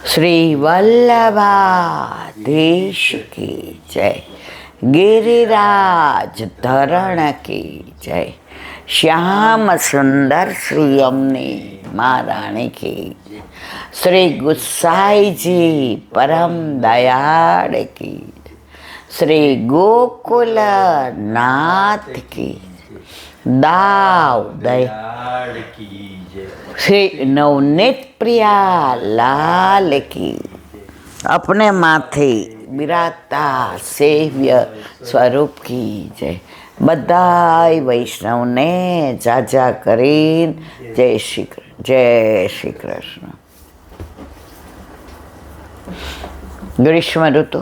श्री वल्लभाधीश की जय, गिरिराज धरण की जय, श्याम सुंदर श्री अम्नी महारानी की जय, श्री गुसाई जी परम दयाड़ की, श्री गोकुल नाथ की, दाव दयाड़ की, श्री नवनीत प्रिया लाल की, अपने माथे बिराजता सेव्य स्वरूप की जय। बधाई वैष्णव ने जाजा करीन जय श्री कृष्ण। ग्रीष्म ऋतु,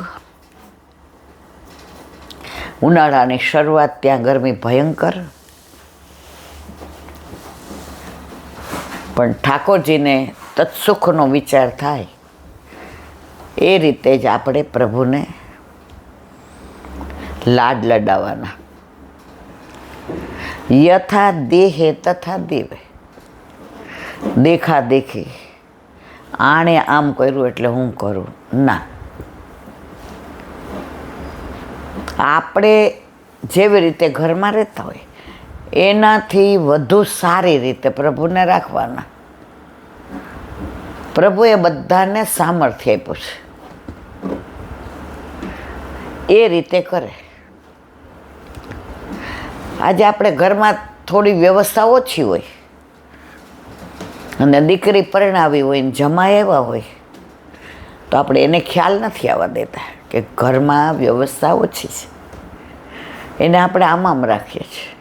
ઉનાળાની શરૂઆત, ત્યાં ગરમી ભયંકર, પણ ઠાકોરજીને તત્સુખનો વિચાર થાય એ રીતે જ આપણે પ્રભુને લાડ લડાવવાના. યથા દેહે તથા દેવે, દેખા દેખી આણે આમ કર્યું એટલે હું કરું ના. આપણે જેવી રીતે ઘરમાં રહેતા હોય એનાથી વધુ સારી રીતે પ્રભુને રાખવાના. પ્રભુએ બધાને સામર્થ્ય આપ્યું છે, એ રીતે કરે. આજે આપણે ઘરમાં થોડી વ્યવસ્થા ઓછી હોય અને દીકરી પરણાવી હોય ને જમાઈ આવ્યા હોય તો આપણે એને ખ્યાલ નથી આવવા દેતા કે ઘરમાં વ્યવસ્થા ઓછી છે, એને આપણે આમ રાખીએ છીએ.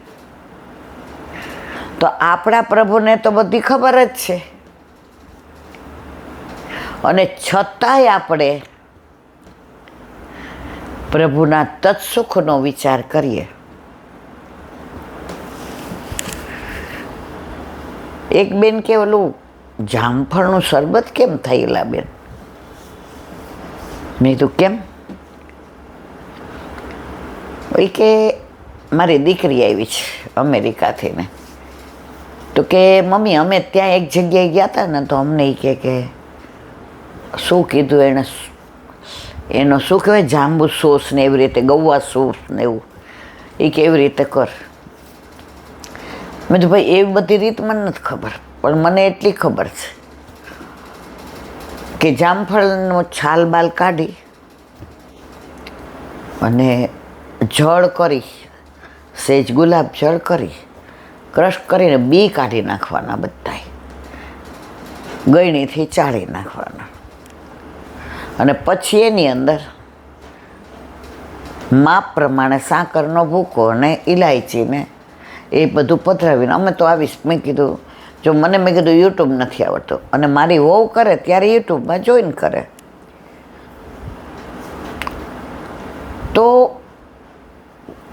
તો આપણા પ્રભુને તો બધી ખબર જ છે, અને છતાંય આપણે પ્રભુના તત્સુખનો વિચાર કરીએ. એક બેન કે ઓલું જામફળનું શરબત કેમ થયેલા બેન? મેં કીધું કેમ? એ કે મારી દીકરી આવી છે અમેરિકાથી ને, તો કે મમ્મી અમે ત્યાં એક જગ્યાએ ગયા હતા ને તો અમને એ કે શું કીધું એણે, એનો શું કહેવાય જાંબુ સોસ ને એવી રીતે ગૌવા સોસ ને એવું, એ કે એવી રીતે કર. મેં તો ભાઈ એવી બધી રીત મને નથી ખબર, પણ મને એટલી ખબર છે કે જામફળનો છાલ બાલ કાઢી અને જળ કરી, સેજ ગુલાબ જળ કરી, ક્રશ કરીને બી કાઢી નાખવાના, બધાય ગળણીથી ચાળી નાખવાના, અને પછી એની અંદર માપ પ્રમાણે સાકરનો ભૂકો અને ઇલાયચીને એ બધું પધરાવીને અમે તો આવીશ. મેં કીધું જો મને, મેં કીધું યુટ્યુબ નથી આવડતું, અને મારી વહુ કરે ત્યારે યુટ્યુબમાં જોઈન કરે. તો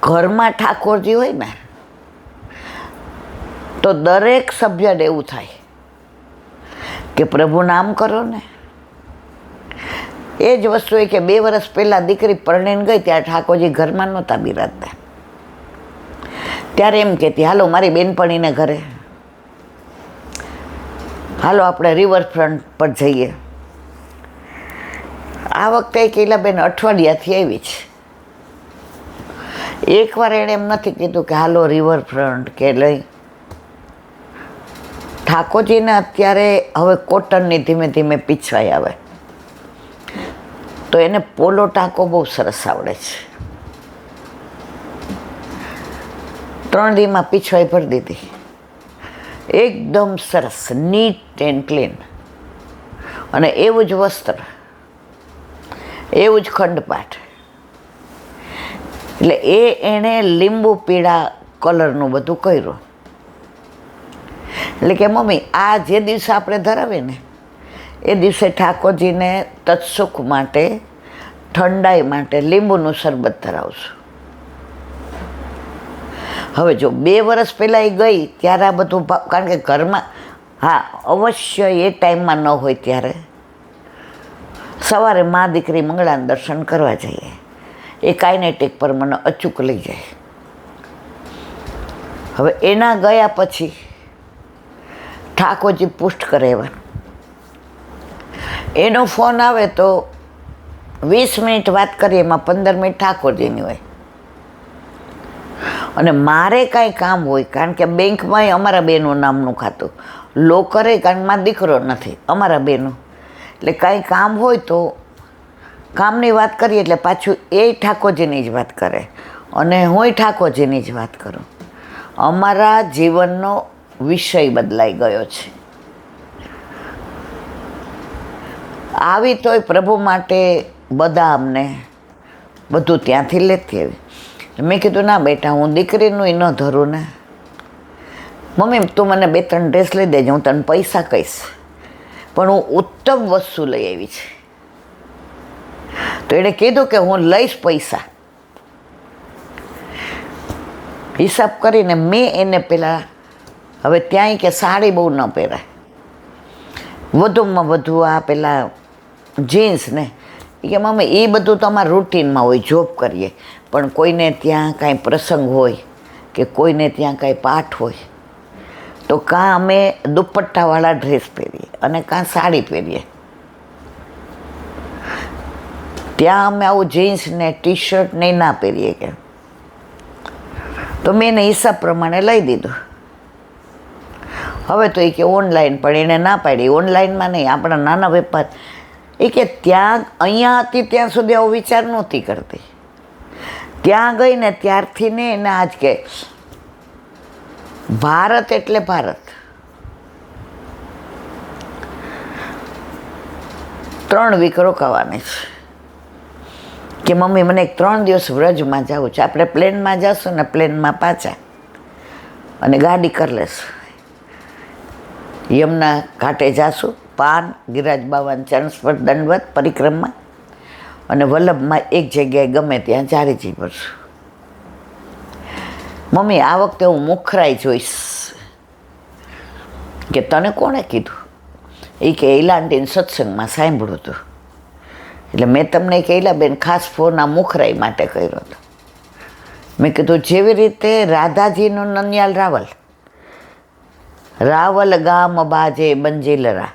ઘરમાં ઠાકોરજી હોય ને તો દરેક સભ્યને એવું થાય કે પ્રભુ નામ કરો ને. એ જ વસ્તુ એ કે 2 વર્ષ પહેલાં દીકરી પરણીને ગઈ ત્યારે ઠાકોરજી ઘરમાં નહોતા બિરાજતા, ત્યારે એમ કહેતી હાલો મારી બેનપણીને ઘરે, હાલો આપણે રિવરફ્રન્ટ પર જઈએ. આ વખતે કૈલાબેન અઠવાડિયાથી આવી છે. એકવાર એણે એમ નથી કીધું કે હાલો રિવરફ્રન્ટ કે લઈ. ઠાકોરજીને અત્યારે હવે કોટનની ધીમે ધીમે પીછવાઈ આવે, તો એને પોલો ટાંકો બહુ સરસ આવડે છે. 3 દીમાં પીછવાઈ ભરી દીધી, એકદમ સરસ, નીટ એન્ડ ક્લીન, અને એવું જ વસ્ત્ર, એવું જ ખંડપાઠ. એટલે એણે લીંબુ પીળા કલરનું બધું કર્યું. એટલે કે મમ્મી આ જે દિવસે આપણે ધરાવીએ ને એ દિવસે ઠાકોરજીને તત્સુખ માટે, ઠંડાઈ માટે લીંબુનું શરબત ધરાવશું. હવે જો 2 વર્ષ પહેલાં એ ગઈ ત્યારે આ બધું, કારણ કે ઘરમાં હા અવશ્ય એ ટાઈમમાં ન હોય ત્યારે સવારે મા દીકરી મંગળાના દર્શન કરવા જઈએ, એ કાઇનેટિક પર મને અચૂક લઈ જાય. હવે એના ગયા પછી ઠાકોરજી પુષ્ટ કરે એવા એનો ફોન આવે તો 20 મિનિટ વાત કરીએ, એમાં 15 મિનિટ ઠાકોરજીની હોય. અને મારે કાંઈ કામ હોય, કારણ કે બેંકમાંય અમારા બેનું નામનું ખાતું, લોકરે, કારણ કે મારો દીકરો નથી, અમારા બેનું, એટલે કાંઈ કામ હોય તો કામની વાત કરીએ એટલે પાછું એ ઠાકોરજીની જ વાત કરે અને હુંય ઠાકોરજીની જ વાત કરું. અમારા જીવનનો વિષય બદલાઈ ગયો છે. આવી તોય પ્રભુ માટે બદામ ને બધું ત્યાંથી લેતી આવી. મેં કીધું ના બેટા, હું દીકરીનું ન ધરું ને. મમ્મી તું મને 2-3 ડ્રેસ લઈ દેજે, હું તને પૈસા કહીશ, પણ હું ઉત્તમ વસ્તુ લઈ આવી છે. તો એણે કીધું કે હું લઈશ પૈસા. હિસાબ કરીને મેં એને પેલા, હવે ત્યાંય કે સાડી બહુ ન પહેરાય, વધુમાં વધુ આ પેલા જીન્સ ને, એ કે મમ્મી એ બધું તો અમારા રૂટીનમાં હોય, જોબ કરીએ, પણ કોઈને ત્યાં કાંઈ પ્રસંગ હોય કે કોઈને ત્યાં કાંઈ પાઠ હોય તો કાં અમે દુપટ્ટાવાળા ડ્રેસ પહેરીએ અને કાં સાડી પહેરીએ. ત્યાં અમે આવું જીન્સ ને ટી શર્ટ ને ના પહેરીએ કે. તો મેં એને હિસાબ પ્રમાણે લઈ દીધું. હવે તો એ કે ઓનલાઈન, પણ એને ના પાડી, ઓનલાઈનમાં નહીં, આપણા નાના વેપાર. એ કે ત્યાં અહીંયા હતી ત્યાં સુધી આવો વિચાર નહોતી કરતી, ત્યાં ગઈ ને ત્યારથી ને એને આજ કે ભારત એટલે ભારત. 3 વીક રોકાવાની છે કે મમ્મી મને 3 દિવસ વ્રજમાં જવું છે. આપણે પ્લેનમાં જશું ને પ્લેનમાં પાછા, અને ગાડી કરી લેશું, યમુના ઘાટે જાશું, પાન ગિરિરાજ બાબાના ચરણ સ્પર્શ દંડવત પરિક્રમા, અને વલ્લભમાં એક જગ્યાએ ગમે ત્યાં ચારીજી ભરશું. મમ્મી આ વખતે હું મુખરાઈ જોઈશ. કે તને કોણે કીધું? એ કે એલાંટીને સત્સંગમાં સાંભળ્યું હતું, એટલે મેં તમને કહેલા બેન ખાસ ફોન આ મુખરાઈ માટે કર્યો હતો. મેં કીધું જેવી રીતે રાધાજીનું નનિયાલ રાવલ, રાવલ ગામ બાજે બંજીલરા,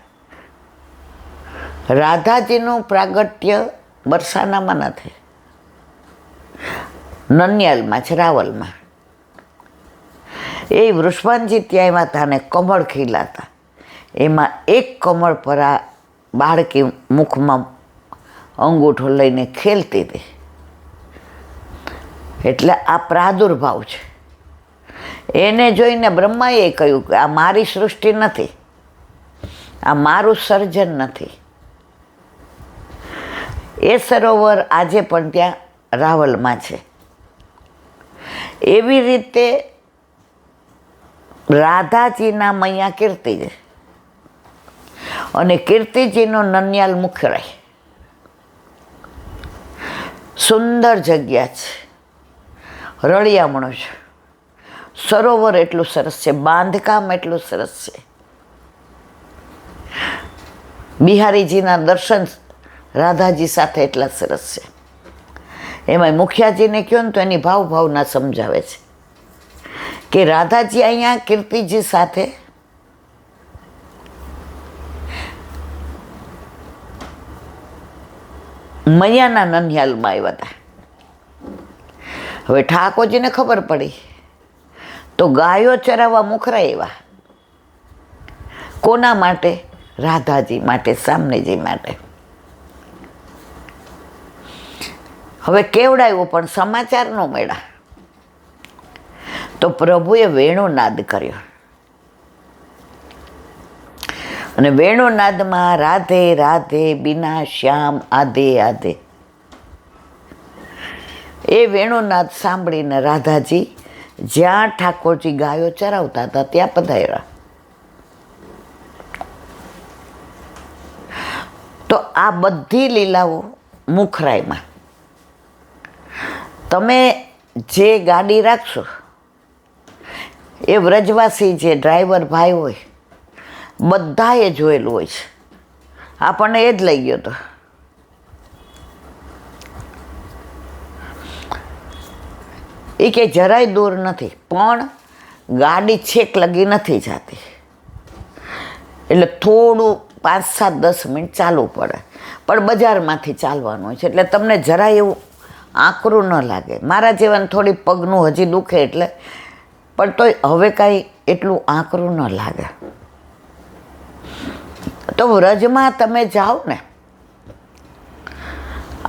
રાધાજીનું પ્રાગટ્ય બરસાનામાં નથી, નનિયાલમાં છે, રાવલમાં. એ વૃષભાનજી ત્યાં આવ્યા હતા અને કમળ ખીલાતા, એમાં એક કમળ પર આ બાળકી મુખમાં અંગૂઠો લઈને ખેલતી હતી. એટલે આ પ્રાદુર્ભાવ છે. એને જોઈને બ્રહ્માએ કહ્યું કે આ મારી સૃષ્ટિ નથી, આ મારું સર્જન નથી. એ સરોવર આજે પણ ત્યાં રાવલમાં છે. એવી રીતે રાધાજીના મૈયા કીર્તિજી અને કીર્તિજીનો નનિયાલ મુખરાઈ. સુંદર જગ્યા છે, રળિયામણું છે, સરોવર એટલું સરસ છે, બાંધકામ એટલું સરસ છે. બિહારીજીના દર્શન રાધાજી સાથે એટલા સરસ છે. એમાં મુખિયાજીને કહો ને તો એની ભાવના સમજાવે છે કે રાધાજી અહીંયા કીર્તિજી સાથે મૈયાના નનિયાલમાં આવ્યા હતા. હવે ઠાકોરજીને ખબર પડી તો ગાયો ચરાવવા મુખરા આવ્યા. કોના માટે? રાધાજી માટે, સામનેજી માટે. હવે કેવડાવ્યું પણ સમાચાર ન મળ્યા તો પ્રભુએ વેણુનાદ કર્યો, અને વેણુનાદમાં રાધે રાધે બીના શ્યામ આધે આધે. એ વેણુનાદ સાંભળીને રાધાજી જ્યાં ઠાકોરજી ગાયો ચરાવતા હતા ત્યાં પધાર્યા. તો આ બધી લીલાઓ મુખરાઈમાં. તમે જે ગાડી રાખશો એ વ્રજવાસી જે ડ્રાઈવર ભાઈ હોય બધાએ જોયેલું હોય છે. આપણને એ જ લઈ ગયો હતો. એ કે જરાય દૂર નથી, પણ ગાડી છેક લગી નથી જતી, એટલે થોડું 5-7-10 મિનિટ ચાલવું પડે, પણ બજારમાંથી ચાલવાનું હોય છે એટલે તમને જરા એવું આકરું ન લાગે. મારા જીવન થોડી પગનું હજી દુખે એટલે, પણ તોય હવે કાંઈ એટલું આકરું ન લાગે. તો વ્રજમાં તમે જાઓ ને,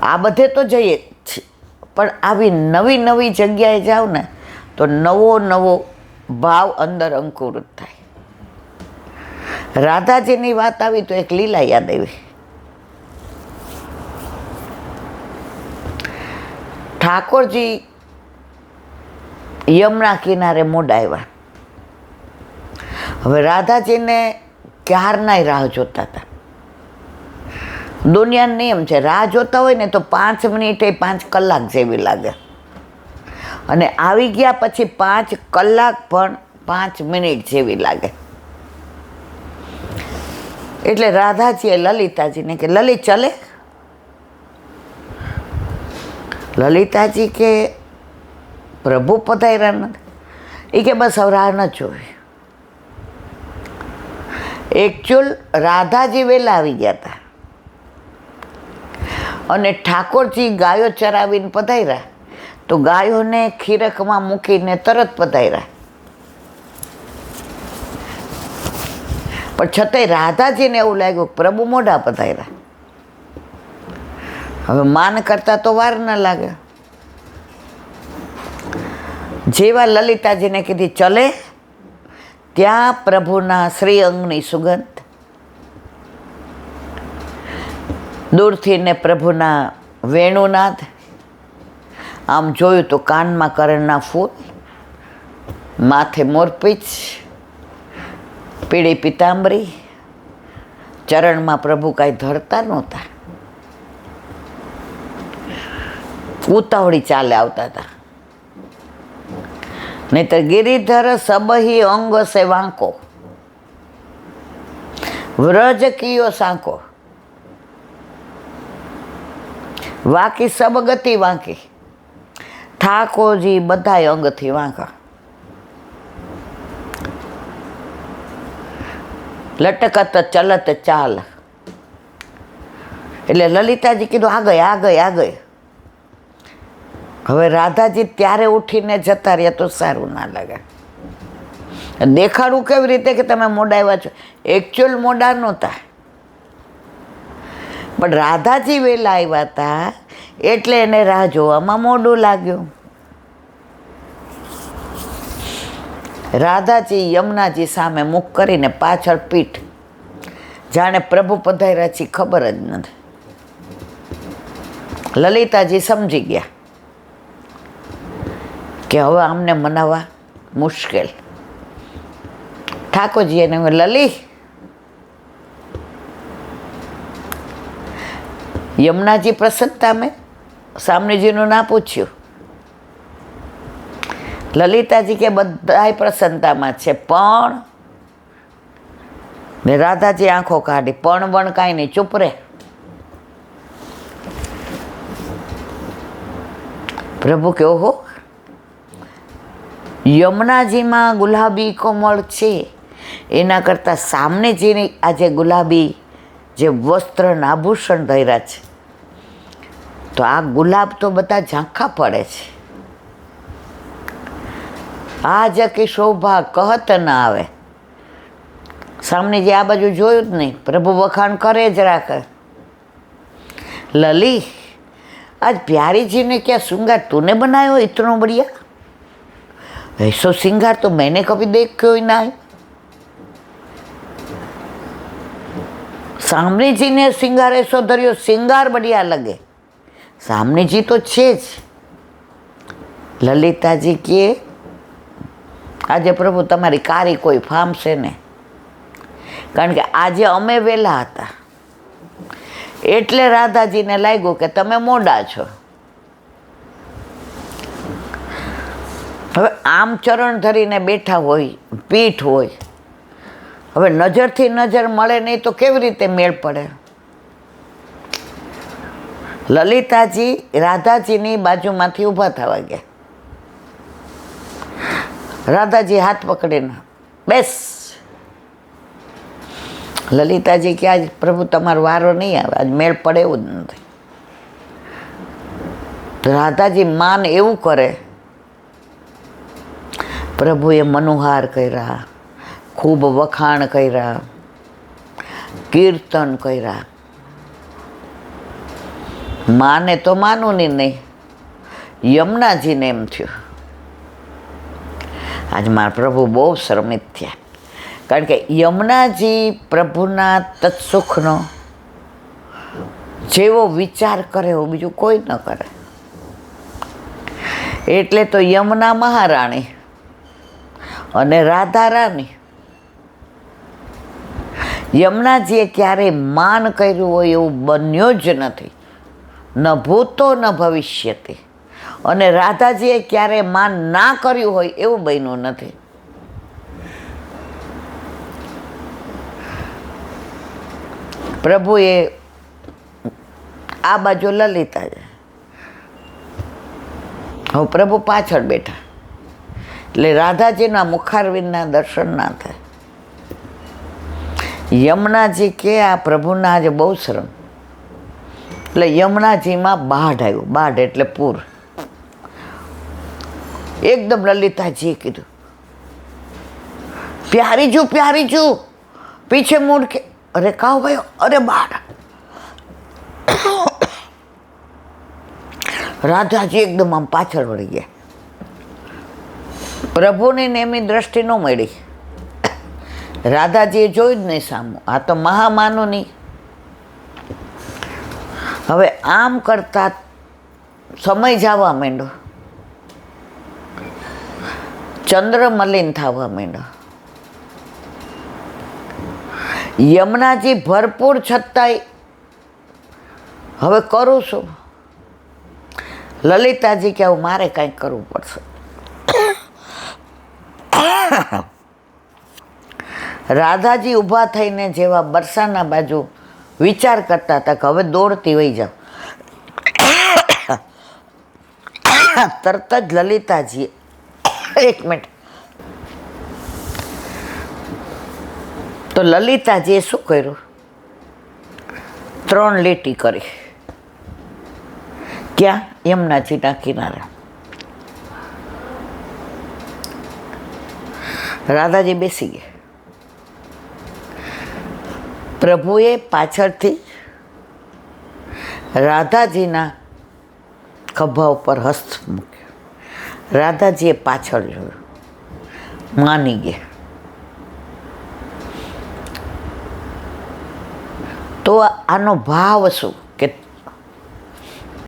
આ બધે તો જઈએ જ છીએ, પણ આવી નવી નવી જગ્યાએ જાઓ ને તો નવો નવો ભાવ અંદર અંકુરિત થાય. રાધાજીની વાત આવી તો એક લીલા યાદ આવી. ઠાકોરજી યમુના કિનારે મોડા આવ્યા. હવે રાધાજીને ક્યારનાય રાહ જોતા હતા. દુનિયાનો નિયમ છે, રાહ જોતા હોય ને તો 5 મિનિટે 5 કલાક જેવી લાગે, અને આવી ગયા પછી 5 કલાક પણ 5 મિનિટ જેવી લાગે. એટલે રાધાજીએ લલિતાજીને કે લલિત ચલે. લલિતાજી કે પ્રભુ પધાર્યા નથી. એ કે બસ હવે રાહ ન જોવી. એકચ્યુઅલ રાધાજી વહેલા આવી ગયા હતા અને ઠાકોરજી ગાયો ચરાવીને પધાર્યા તો ગાયોને ખીરકમાં મૂકીને તરત પધાર્યા. પણ છતાંય રાધાજીને એવું લાગ્યું કે પ્રભુ મોઢા પધાર્યા. હવે માન કરતા તો વાર ન લાગે. જેવા લલિતાજીને કીધી ચલે, ત્યાં પ્રભુના શ્રી અંગની સુગંધ, દૂરથી ને પ્રભુના વેણુનાદ, આમ જોયું તો કાનમાં કરણના ફૂલ, માથે મોરપીંછ, પીળી પિતાંબરી, ચરણમાં પ્રભુ કાંઈ ધરતા નહોતા, ઉતાવળી ચાલે આવતા હતા. નહીતર ગિરિધર સબહી અંગ સે વાંકો, વ્રજ કિયો સાંકો, વાકી સબ ગતિ વાંકી. ઠાકોરજી બધાય અંગથી વાંકા. લટકત ચલત ચાલ. એટલે લલિતાજી કીધું આ ગઈ, આ ગઈ, આ ગઈ. હવે રાધાજી ત્યારે ઉઠીને જતા રહ્યા તો સારું ના લાગે. દેખાડવું કેવી રીતે કે તમે મોડા આવ્યા છો? એકચ્યુઅલ મોડા નહોતા, પણ રાધાજી વહેલા આવ્યા હતા એટલે એને રાહ જોવામાં મોડું લાગ્યું. રાધાજી યમુનાજી સામે મુખ કરીને પાછળ પીઠ, જાણે પ્રભુ પધાર્યા છે ખબર જ નથી. લલિતાજી સમજી ગયા કે હવે આમને મનાવવા મુશ્કેલ. ઠાકોરજી એને લલી, યમુનાજી પ્રસન્નતા મેં સામનેજીનું ના પૂછ્યું. લલિતાજી કે બધાય પ્રસન્નતામાં છે, પણ ને રાધાજી આંખો કાઢી, પણ કાંઈ નહીં, ચૂપ રે. પ્રભુ કે ઓહો, યમુનાજીમાં ગુલાબી કોમળ છે એના કરતાં સામનેજીની આજે ગુલાબી જે વસ્ત્ર ને આભૂષણ ધર્યા છે તો આ ગુલાબ તો બધા ઝાંખા પડે છે. આજ કે શોભા કહત ના આવે. સામને જે આ બાજુ જોયું જ નહીં, પ્રભુ વખાણ કરે જ રાખે. લલી, आज प्यारी जी ने क्या श्रृंगार तूने बनाया हो इतना बढ़िया? ऐसा श्रृंगार तो मैंने कभी देखा ही ना है. सामने जी ने श्रृंगार ऐसा धरियो, श्रृंगार बढ़िया लगे. सामने जी तो छे ज. ललिता जी के આજે પ્રભુ તમારી કારી કોઈ ફામશે ને, કારણ કે આજે અમે વહેલા હતા એટલે રાધાજીને લાગ્યું કે તમે મોડા છો. હવે આમ ચરણ ધરીને બેઠા હોય, પીઠ હોય, હવે નજરથી નજર મળે નહીં તો કેવી રીતે મેળ પડે? લલિતાજી રાધાજીની બાજુમાંથી ઊભા થવા ગયા. રાધાજી હાથ પકડીને બેસ. લલિતાજી કે આજ પ્રભુ તમારો વારો નહીં આવે, આજ મેળ પડે એવું જ નથી. રાધાજી માન એવું કરે, પ્રભુએ મનોહાર કર્યા, ખૂબ વખાણ કર્યા, કીર્તન કર્યા. માને તો માનું નહીં, યમુનાજીને એમ થયું આજ મારા પ્રભુ બહુ શ્રમિત થયા. કારણ કે યમુનાજી પ્રભુના તત્સુખનો જેવો વિચાર કરે એવું બીજું કોઈ ન કરે. એટલે તો યમુના મહારાણી અને રાધા રાની, યમુનાજીએ ક્યારેય માન કર્યું હોય એવું બન્યો જ નથી, ન ભૂતો ન ભવિષ્યતે. અને રાધાજીએ ક્યારેય માન ના કર્યું હોય એવું બન્યું નથી. પ્રભુએ આ બાજુ લલિતા, હવે પ્રભુ પાછળ બેઠા, એટલે રાધાજીના મુખારવિંદના દર્શન ના થાય. યમુનાજી કે આ પ્રભુના આજે બહુ શ્રમ. એટલે યમુનાજીમાં બાઢ આવ્યું. બાઢ એટલે પૂર. એકદમ લલિતાજીએ કીધું, પ્યારીજુ પીછે મુડ કે. અરે કાવ ભાઈ, અરે બાઢ. રાધાજી એકદમ આમ પાછળ વળી ગયા. પ્રભુની નેમી દ્રષ્ટિ ન મળી. રાધાજીએ જોયું જ નહીં સામું, આ તો મહામાનુની. હવે આમ કરતા સમય જવા માંડ્યો, ચંદ્ર મલિન થવા માંડ્યો. યમુનાજી ભરપૂર છતાંય હવે કરું શું? લલિતાજી કે આવું મારે કંઈક કરવું પડશે. રાધાજી ઊભા થઈને જેવા બરસાના બાજુ વિચાર કરતા હતા કે હવે દોડતી વહી જાવ, તરત જ લલિતાજીએ, એક મિનિટ, તો લલિતાજીએ શું કર્યું? 3 લીટી કરી. ક્યાં? યમુનાજીના કિનારે. રાધાજી બેસી ગયા. પ્રભુએ પાછળથી રાધાજીના ખભા ઉપર હસ્ત મૂક્યો. રાધાજીએ પાછળ જોયું, માની ગયા. તો આનો ભાવ શું? કે